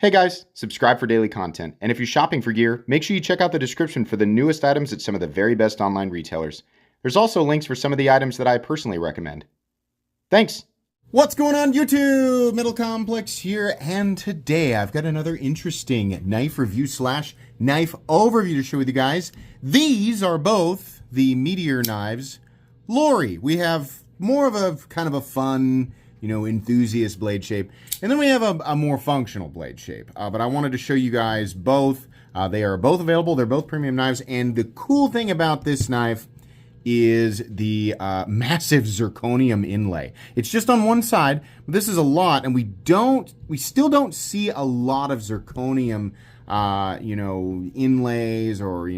Hey guys, subscribe for daily content, and if you're shopping for gear, make sure you check out the description for the newest items at some of the very best online retailers. There's also links for some of the items that I personally recommend. Thanks! What's going on YouTube? Metal Complex here, and today I've got another interesting knife review slash knife overview to share with you guys. These are both the Meteor knives Lory. We have more of a kind of a fun, enthusiast blade shape, and then we have a more functional blade shape. But I wanted to show you guys both. They are both available. They're both premium knives, and the cool thing about this knife is the massive zirconium inlay. It's just on one side, but this is a lot, and we still don't see a lot of zirconium, inlays, or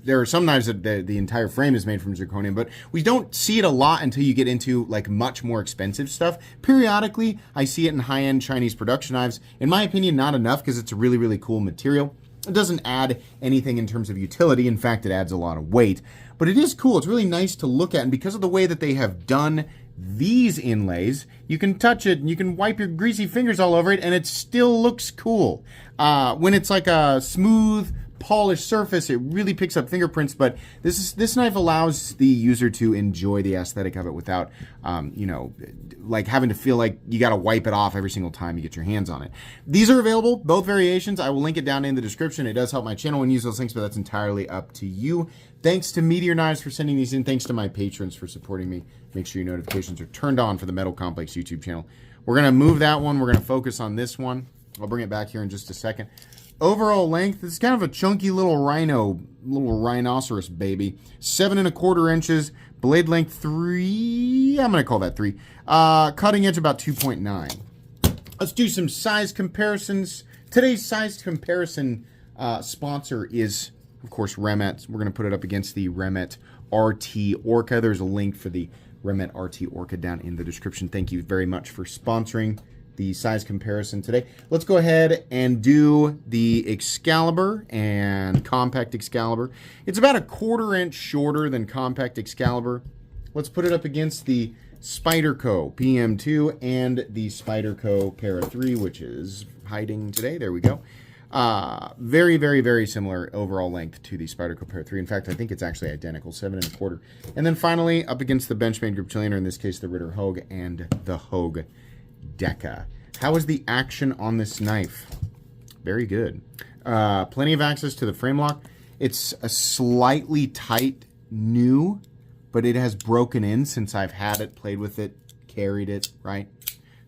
there are some knives that the entire frame is made from zirconium, but we don't see it a lot until you get into like much more expensive stuff. Periodically, I see it in high-end Chinese production knives. In my opinion, not enough, because it's a really, really cool material. It doesn't add anything in terms of utility. In fact, it adds a lot of weight. But it is cool. It's really nice to look at. And because of the way that they have done these inlays, you can touch it and you can wipe your greasy fingers all over it and it still looks cool. When it's like a smooth, polished surface, it really picks up fingerprints. But this knife allows the user to enjoy the aesthetic of it without, like having to feel like you got to wipe it off every single time you get your hands on it. These are available, both variations. I will link it down in the description. It does help my channel when you use those links, but that's entirely up to you. Thanks to Meteor Knives for sending these in. Thanks to my patrons for supporting me. Make sure your notifications are turned on for the Metal Complex YouTube channel. We're going to move that one. We're going to focus on this one. I'll bring it back here in just a second. Overall length, this is kind of a chunky little rhinoceros baby. 7 1/4 inches. Blade length 3, I'm going to call that 3. Cutting edge about 2.9. Let's do some size comparisons. Today's size comparison sponsor is, of course, Remet. We're going to put it up against the Remet RT Orca. There's a link for the Remet RT Orca down in the description. Thank you very much for sponsoring the size comparison today. Let's go ahead and do the Excalibur and Compact Excalibur. It's about 1/4 inch shorter than Compact Excalibur. Let's put it up against the Spyderco PM2 and the Spyderco Para 3, which is hiding today. There we go. Very, very, very similar overall length to the Spyderco Para 3. In fact, I think it's actually identical, 7 1/4. And then finally, up against the Benchmade Group Chilean, or in this case, the Ritter Hogue and the Hogue Deca. How is the action on this knife? Very good. Plenty of access to the frame lock. It's a slightly tight new, but it has broken in since I've had it, played with it, carried it, right?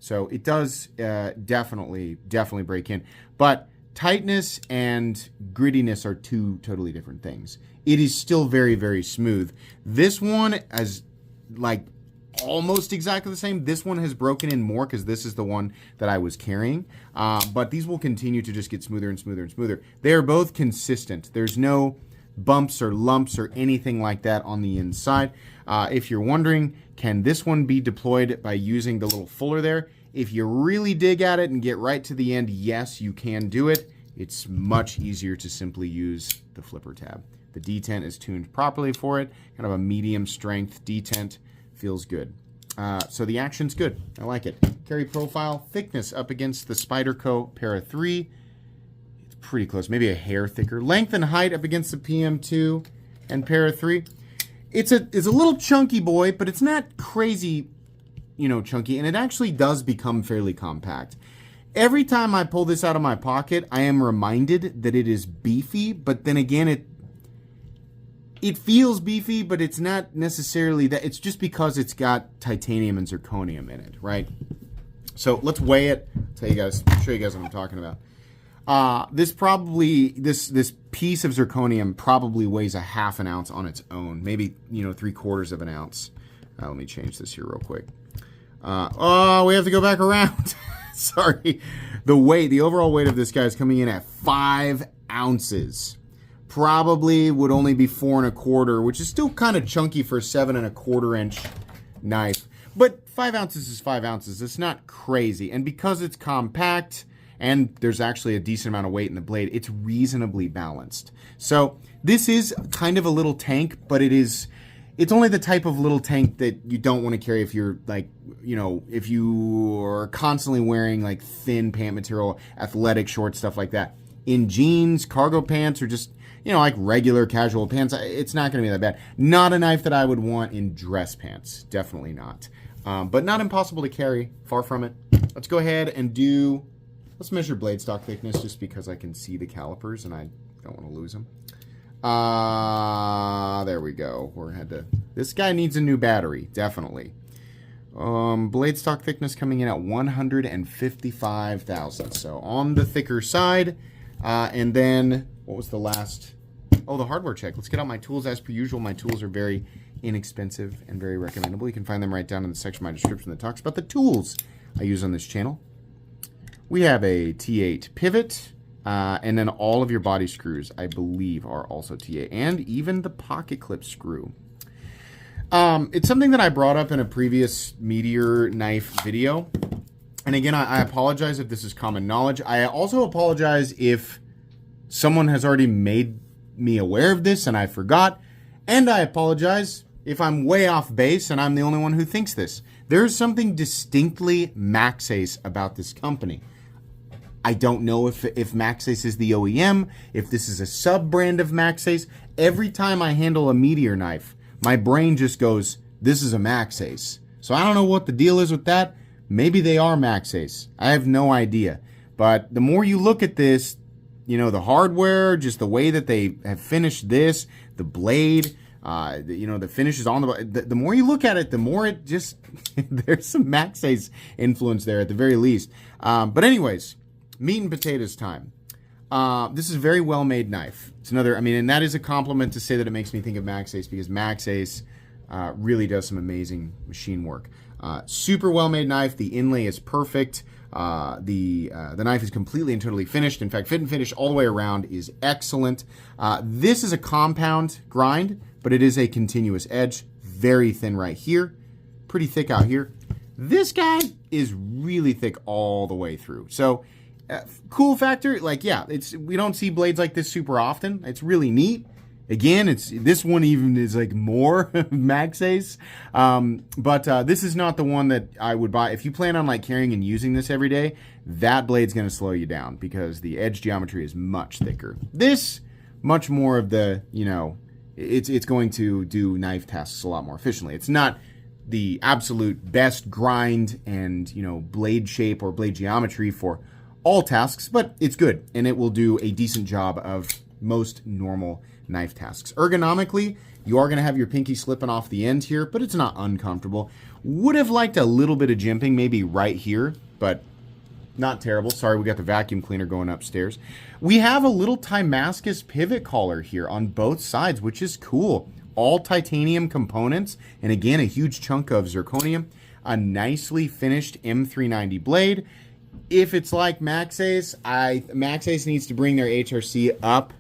So it does definitely break in. But tightness and grittiness are two totally different things. It is still very, very smooth. This one is like almost exactly the same. This one has broken in more because this is the one that I was carrying. But these will continue to just get smoother and smoother and smoother. They are both consistent. There's no bumps or lumps or anything like that on the inside. If you're wondering, can this one be deployed by using the little fuller there? If you really dig at it and get right to the end, yes, you can do it. It's much easier to simply use the flipper tab. The detent is tuned properly for it. Kind of a medium strength detent. Feels good. So the action's good. I like it. Carry profile, thickness up against the Spyderco Para 3. It's pretty close, maybe a hair thicker. Length and height up against the PM2 and Para 3. It's a little chunky boy, but it's not crazy, chunky, and it actually does become fairly compact. Every time I pull this out of my pocket, I am reminded that it is beefy, but then again, it feels beefy, but it's not necessarily that. It's just because it's got titanium and zirconium in it, right? So let's weigh it. Show you guys what I'm talking about. This piece of zirconium probably weighs 1/2 ounce on its own, maybe 3/4 ounce. Let me change this here real quick. We have to go back around. Sorry. The overall weight of this guy is coming in at 5 ounces. Probably would only be 4 1/4, which is still kind of chunky for a 7 1/4 inch knife. But 5 ounces is 5 ounces. It's not crazy. And because it's compact and there's actually a decent amount of weight in the blade, it's reasonably balanced. So this is kind of a little tank, but it is it's only the type of little tank that you don't want to carry if you're like, you know, if you are constantly wearing like thin pant material, athletic shorts, stuff like that. In jeans, cargo pants, or just, you know, like regular casual pants, it's not going to be that bad. Not a knife that I would want in dress pants. Definitely not. But not impossible to carry. Far from it. Let's go ahead and let's measure blade stock thickness just because I can see the calipers and I don't want to lose them. There we go. This guy needs a new battery, definitely. Blade stock thickness coming in at 155 thousandths. So on the thicker side. And then, what was the last? Oh, the hardware check. Let's get out my tools as per usual. My tools are very inexpensive and very recommendable. You can find them right down in the section of my description that talks about the tools I use on this channel. We have a T8 pivot. And then all of your body screws, I believe, are also T8. And even the pocket clip screw. It's something that I brought up in a previous Meteor knife video. And again, I apologize if this is common knowledge. I also apologize if someone has already made me aware of this and I forgot. And I apologize if I'm way off base and I'm the only one who thinks this. There's something distinctly Maxace about this company. I don't know if Maxace is the OEM, if this is a sub-brand of Maxace. Every time I handle a Meteor knife, my brain just goes, this is a Maxace. So I don't know what the deal is with that. Maybe they are Maxace. I have no idea. But the more you look at this, you know, the hardware, just the way that they have finished this, the blade, the finishes on the more you look at it, the more it just, there's some Maxace influence there at the very least. But anyways, meat and potatoes time. This is a very well-made knife. It's another, and that is a compliment to say that it makes me think of Maxace because Maxace really does some amazing machine work. Super well-made knife. The inlay is perfect. The knife is completely and totally finished. In fact, fit and finish all the way around is excellent. This is a compound grind, but it is a continuous edge. Very thin right here. Pretty thick out here. This guy is really thick all the way through. So, cool factor, we don't see blades like this super often. It's really neat. Again, this one even is like more Maxace, but this is not the one that I would buy. If you plan on like carrying and using this every day, that blade's going to slow you down because the edge geometry is much thicker. This, much more of the, it's going to do knife tasks a lot more efficiently. It's not the absolute best grind and, blade shape or blade geometry for all tasks, but it's good and it will do a decent job of most normal knife tasks. Ergonomically, you are going to have your pinky slipping off the end here, but it's not uncomfortable. Would have liked a little bit of jimping maybe right here, but not terrible. Sorry, we got the vacuum cleaner going upstairs. We have a little Timascus pivot collar here on both sides, which is cool. All titanium components, and again, a huge chunk of zirconium. A nicely finished M390 blade. If it's like Maxace, Maxace needs to bring their HRC up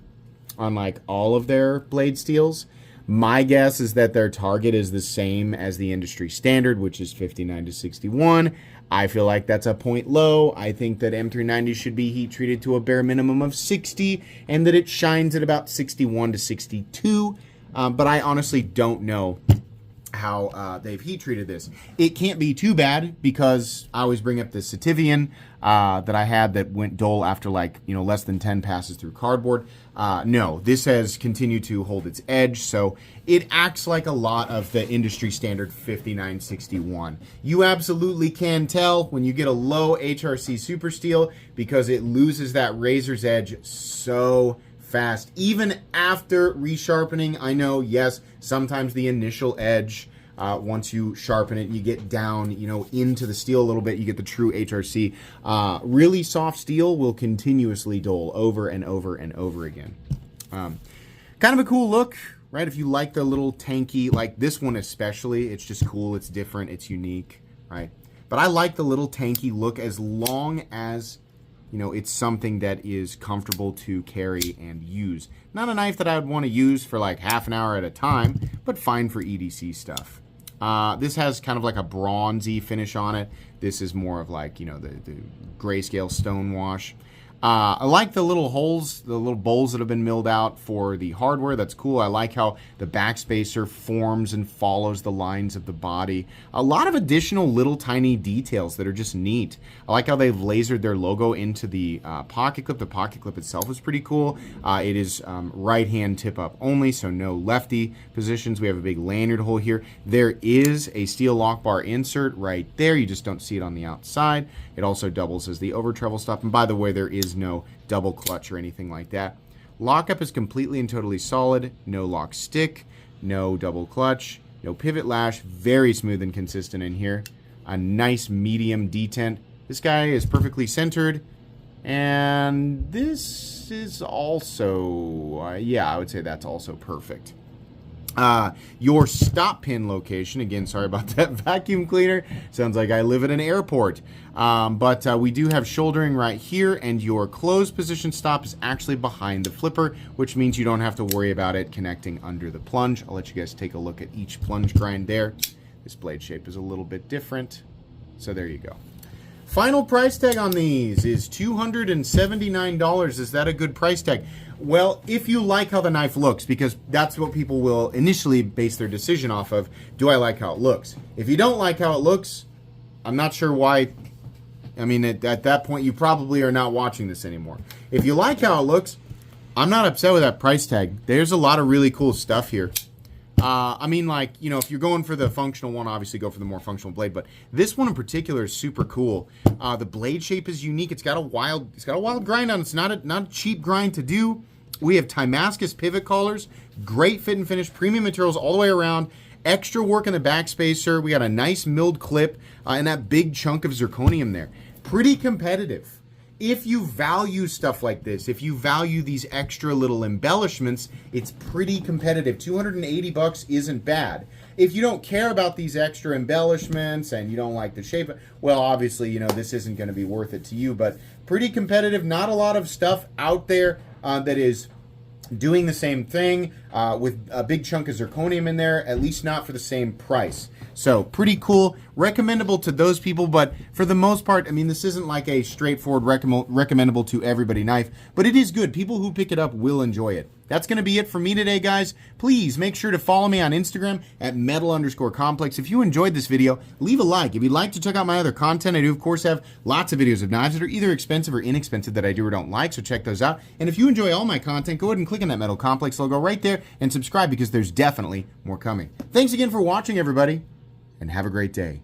on like all of their blade steels. My guess is that their target is the same as the industry standard, which is 59 to 61. I feel like that's a point low. I think that M390 should be heat treated to a bare minimum of 60 and that it shines at about 61 to 62. But I honestly don't know how they've heat treated this. It can't be too bad because I always bring up the Sativian that I had that went dull after less than 10 passes through cardboard. No, this has continued to hold its edge, so it acts like a lot of the industry standard 5961. You absolutely can tell when you get a low HRC super steel because it loses that razor's edge so fast. Even after resharpening, I know, yes, sometimes the initial edge, once you sharpen it, you get down, into the steel a little bit, you get the true HRC. Really soft steel will continuously dull over and over and over again. Kind of a cool look, right? If you like the little tanky, like this one especially, it's just cool, it's different, it's unique, right? But I like the little tanky look as long as it's something that is comfortable to carry and use. Not a knife that I would want to use for like half an hour at a time, but fine for EDC stuff. This has kind of like a bronzy finish on it. This is more of like, the grayscale stone wash. I like the little holes, the little bowls that have been milled out for the hardware. That's cool. I like how the backspacer forms and follows the lines of the body. A lot of additional little tiny details that are just neat. I like how they've lasered their logo into the pocket clip. The pocket clip itself is pretty cool. It is right-hand tip-up only, so no lefty positions. We have a big lanyard hole here. There is a steel lock bar insert right there. You just don't see it on the outside. It also doubles as the over travel stop. And by the way, there is no double clutch or anything like that. Lockup is completely and totally solid. No lock stick, no double clutch, no pivot lash. Very smooth and consistent in here. A nice medium detent. This guy is perfectly centered. And this is also, yeah, I would say that's also perfect. Your stop pin location, again, sorry about that vacuum cleaner. Sounds like I live at an airport. But we do have shouldering right here, and your closed position stop is actually behind the flipper, which means you don't have to worry about it connecting under the plunge. I'll let you guys take a look at each plunge grind there. This blade shape is a little bit different. So there you go. Final price tag on these is $279. Is that a good price tag? Well, if you like how the knife looks, because that's what people will initially base their decision off of, do I like how it looks? If you don't like how it looks, I'm not sure why. I mean, at that point, you probably are not watching this anymore. If you like how it looks, I'm not upset with that price tag. There's a lot of really cool stuff here. I mean, like, you know, if you're going for the functional one, obviously go for the more functional blade. But this one in particular is super cool. The blade shape is unique. It's got a wild grind on it. It's not a cheap grind to do. We have Timascus pivot collars, great fit and finish, premium materials all the way around. Extra work in the backspacer. We got a nice milled clip and that big chunk of zirconium there. Pretty competitive. If you value stuff like this, if you value these extra little embellishments, it's pretty competitive. $280 isn't bad. If you don't care about these extra embellishments and you don't like the shape, well, obviously, you know, this isn't going to be worth it to you, but pretty competitive. Not a lot of stuff out there that is doing the same thing with a big chunk of zirconium in there, at least not for the same price. So pretty cool, recommendable to those people, but for the most part, I mean, this isn't like a straightforward recommendable to everybody knife, but it is good. People who pick it up will enjoy it. That's going to be it for me today, guys. Please make sure to follow me on Instagram at metal_complex. If you enjoyed this video, leave a like. If you'd like to check out my other content, I do, of course, have lots of videos of knives that are either expensive or inexpensive that I do or don't like, so check those out. And if you enjoy all my content, go ahead and click on that Metal Complex logo right there and subscribe because there's definitely more coming. Thanks again for watching, everybody, and have a great day.